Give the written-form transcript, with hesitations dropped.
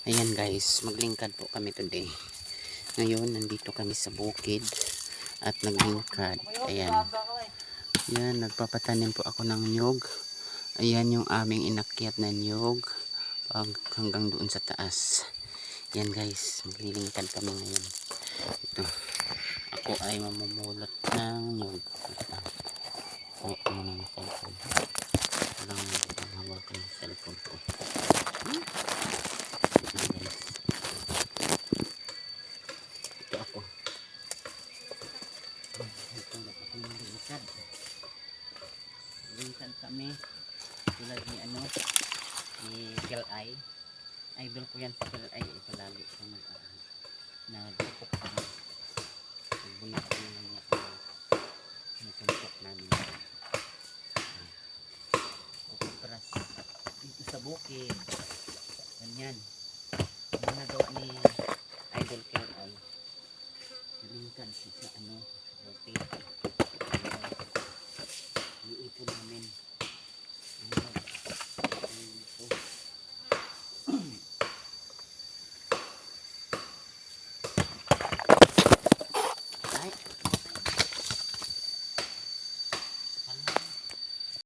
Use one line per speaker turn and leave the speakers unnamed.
Ayan guys, maglingkad po kami today. Ngayon, nandito kami sa bukid at naglingkad. Ayan. Ayan, nagpapatanim po ako ng niyog. Ayan yung aming inakyat na niyog hanggang doon sa taas. Ayan guys, maglilingkad kami ngayon. Ito. Ako ay mamumulot ng niyog. Oo, ano ng cellphone. Walang hawak ng cellphone ko. Ito ako. Ito na ako maglilingkad. Lingkad kami. Tulad ni ni Kilay. Idol ko yan sa Kilay. Palagi ko nagpupok kami. Nagbunot ko naman niya. Nagpupok namin. Pupukras. Dito sa bukid. Ganyan. Ang nagawa ni Idol Kilay. Lingkad sa bukid. Iipon namin.